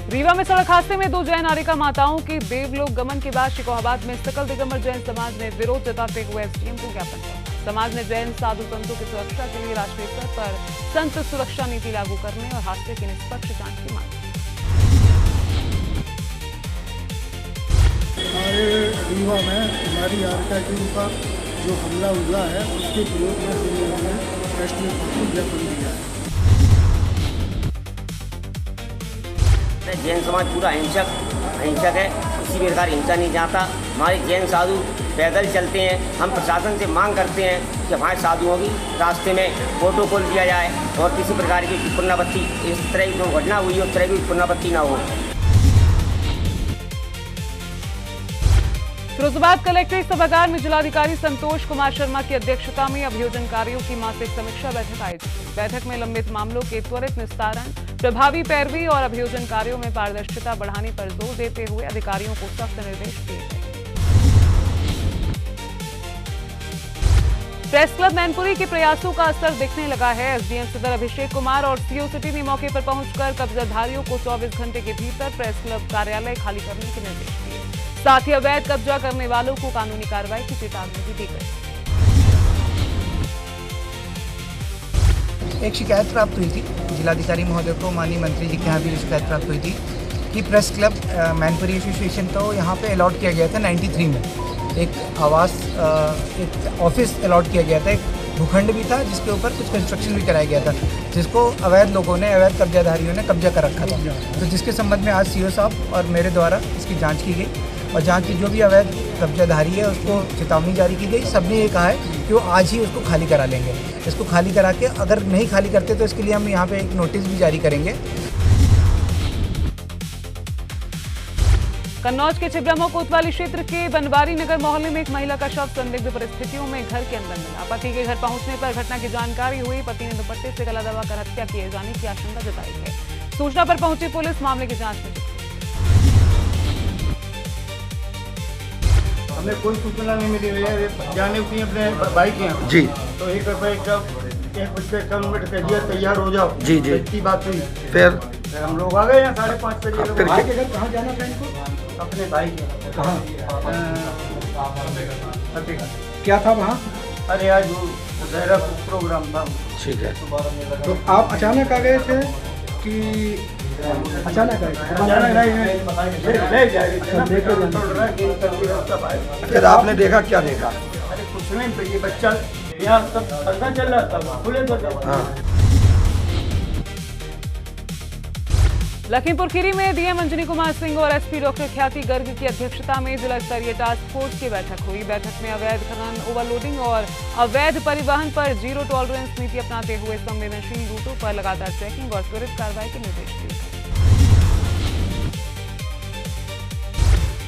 रीवा में सड़क हादसे में 2 जैन नारिका माताओं की देवलोक गमन के बाद शिकोहाबाद में सकल दिगंबर जैन समाज ने विरोध जताते हुए एसडीएम को ज्ञापन सौंपा। समाज ने जैन साधु संतों की सुरक्षा के लिए राष्ट्रीय स्तर पर संत सुरक्षा नीति लागू करने और हादसे की निष्पक्ष जांच की मांग की। हमारे रीवा में हमारी नारिका के ऊपर जो हमला हुआ है उसके विरोध में हम लोगों ने राष्ट्रीय स्तर पर ज्ञापन दिया है। जैन समाज पूरा अहिंसक है, किसी भी प्रकार हिंसा नहीं चाहता। हमारे जैन साधु पैदल चलते हैं। हम प्रशासन से मांग करते हैं कि हमारे साधुओं की रास्ते में प्रोटोकॉल दिया जाए और किसी प्रकार की पुनरावृत्ति इस तरह की घटना हुई उस तरह की पुनरावृत्ति ना हो। फिरोजाबाद कलेक्ट्रेट सभागार में जिलाधिकारी संतोष कुमार शर्मा की अध्यक्षता में अभियोजन कार्यों की मासिक समीक्षा बैठक आयोजित हुई। बैठक में लंबित मामलों के त्वरित निस्तारण, प्रभावी पैरवी और अभियोजन कार्यों में पारदर्शिता बढ़ाने पर जोर देते हुए अधिकारियों को सख्त निर्देश दिए गए। प्रेस क्लब मैनपुरी के प्रयासों का असर दिखने लगा है। एसडीएम सदर अभिषेक कुमार और सीओ सिटी ने मौके पर पहुंचकर कब्जाधारियों को 24 घंटे के भीतर प्रेस क्लब कार्यालय खाली करने के निर्देश दिए। साथ ही अवैध कब्जा करने वालों को कानूनी कार्रवाई की चेतावनी भी दी गई। एक शिकायत प्राप्त हुई थी जिलाधिकारी महोदय को, माननीय मंत्री जी के यहाँ भी शिकायत प्राप्त हुई थी कि प्रेस क्लब मैनपुरी एसोसिएशन को यहाँ पे अलॉट किया गया था 93 में एक आवास एक ऑफिस अलॉट किया गया था, एक भूखंड भी था जिसके ऊपर कुछ कंस्ट्रक्शन भी कराया गया था जिसको अवैध लोगों ने, अवैध कब्जाधारियों ने कब्जा कर रखा था। तो जिसके संबंध में आज सीओ साहब और मेरे द्वारा इसकी जाँच की गई और जांच की जो भी अवैध कब्जाधारी है उसको चेतावनी जारी की गई। सबने ये कहा है कि वो आज ही उसको खाली करा लेंगे। इसको खाली करा के अगर नहीं खाली करते तो इसके लिए हम यहाँ पे एक नोटिस भी जारी करेंगे। कन्नौज के छिबरामऊ कोतवाली क्षेत्र के बनवारी नगर मोहल्ले में एक महिला का शव संदिग्ध परिस्थितियों में घर के अंदर मिला। पति के घर पहुंचने पर घटना की जानकारी हुई। पति ने दुपट्टे से गला दबाकर हत्या किए जाने की आशंका जताई है। सूचना पर पहुंची पुलिस मामले की जांच में जुटी। हमें कोई सूचना नहीं मिली है, जाने की अपने भाई के यहाँ जी, तो 1 रुपये एक बजे किलोमीटर के लिए तैयार हो जाओ जी जी, इतनी बात हुई। फिर हम लोग आ गए यहाँ 5:30 बजे। फिर भाई के घर कहाँ जाना था इनको? अपने भाई के कहाँ क्या था वहाँ? अरे आज वो प्रोग्राम था। ठीक है। तो आप अचानक आ गए थे कि अचानक फिर आपने देखा, क्या देखा? अरे कुछ नहीं, तो ये बच्चा यहाँ सब पता चल रहा था, खुले तो लखीमपुर खीरी में डीएम अंजनी कुमार सिंह और एसपी डॉक्टर ख्याति गर्ग की अध्यक्षता में जिला स्तरीय टास्क फोर्स की बैठक हुई। बैठक में अवैध खनन, ओवरलोडिंग और अवैध परिवहन पर जीरो टॉलरेंस नीति अपनाते हुए संवेदनशील रूटों पर लगातार चेकिंग और त्वरित कार्रवाई के निर्देश दिए।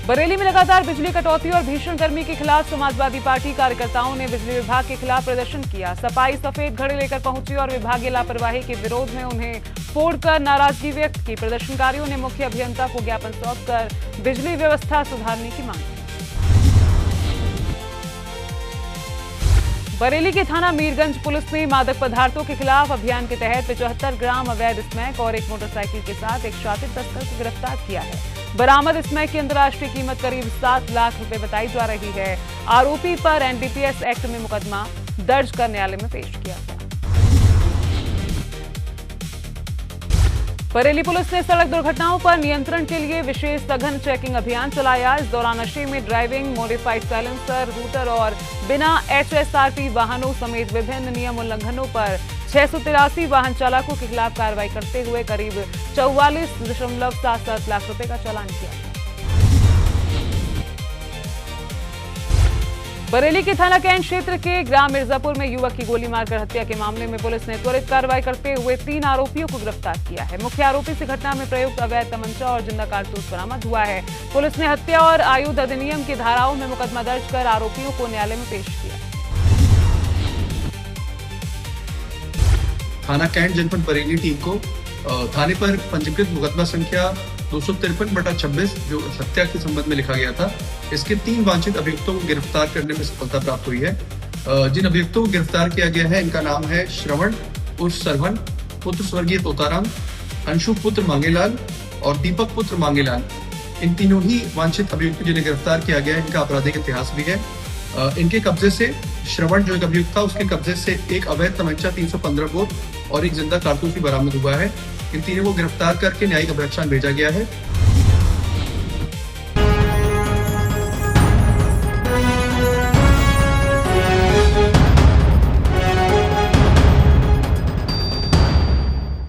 बरेली में लगातार बिजली कटौती और भीषण गर्मी के खिलाफ समाजवादी पार्टी कार्यकर्ताओं ने बिजली विभाग के खिलाफ प्रदर्शन किया। सफाई सफेद घड़े लेकर पहुंची और विभागीय लापरवाही के विरोध में उन्हें फोड़कर नाराजगी व्यक्त की। प्रदर्शनकारियों ने मुख्य अभियंता को ज्ञापन सौंपकर बिजली व्यवस्था सुधारने की मांग की। बरेली के थाना मीरगंज पुलिस ने मादक पदार्थों के खिलाफ अभियान के तहत 75 ग्राम अवैध स्मैक और एक मोटरसाइकिल के साथ एक शातिर तस्कर को गिरफ्तार किया है। बरामद स्मैक की अंतर्राष्ट्रीय कीमत करीब 7 लाख रुपए बताई जा रही है। आरोपी पर एनडीपीएस एक्ट में मुकदमा दर्ज कर न्यायालय में पेश किया गया। बरेली पुलिस ने सड़क दुर्घटनाओं पर नियंत्रण के लिए विशेष सघन चेकिंग अभियान चलाया। इस दौरान नशे में ड्राइविंग, मॉडिफाइड साइलेंसर, रूटर और बिना एचएसआरपी वाहनों समेत विभिन्न नियम उल्लंघनों पर 683 वाहन चालकों के खिलाफ कार्रवाई करते हुए करीब 44.77 लाख रुपए का चालान किया गया। बरेली के थाना कैंट क्षेत्र के ग्राम मिर्जापुर में युवक की गोली मारकर हत्या के मामले में पुलिस ने त्वरित कार्रवाई करते हुए 3 आरोपियों को गिरफ्तार किया है। मुख्य आरोपी से घटना में प्रयुक्त अवैध तमंचा और जिंदा कारतूस बरामद हुआ है। पुलिस ने हत्या और आयुध अधिनियम की धाराओं में मुकदमा दर्ज कर आरोपियों को न्यायालय में पेश किया। थाना कैंट जनपद बरेली टीम को थाने पर पंजीकृत मुकदमा संख्या 253/26 जो हत्या के संबंध में लिखा गया था, इसके 3 वांछित अभियुक्तों को गिरफ्तार करने में सफलता प्राप्त हुई है। जिन अभियुक्तों को गिरफ्तार किया गया है इनका नाम है श्रवण उर्फ सरवन पुत्र स्वर्गीय तोताराम, अंशु पुत्र मांगेलाल और दीपक पुत्र मांगेलाल, इन तीनों ही वांछित अभियुक्त जिन्हें गिरफ्तार किया गया है, इनका आपराधिक इतिहास भी है। इनके कब्जे से श्रवण जो एक अभियुक्त था, उसके कब्जे से एक अवैध तमंचा 315 बोर और एक जिंदा कारतूस भी बरामद हुआ है। इन तीनों को गिरफ्तार करके न्यायिक अभिरक्षा में भेजा गया है।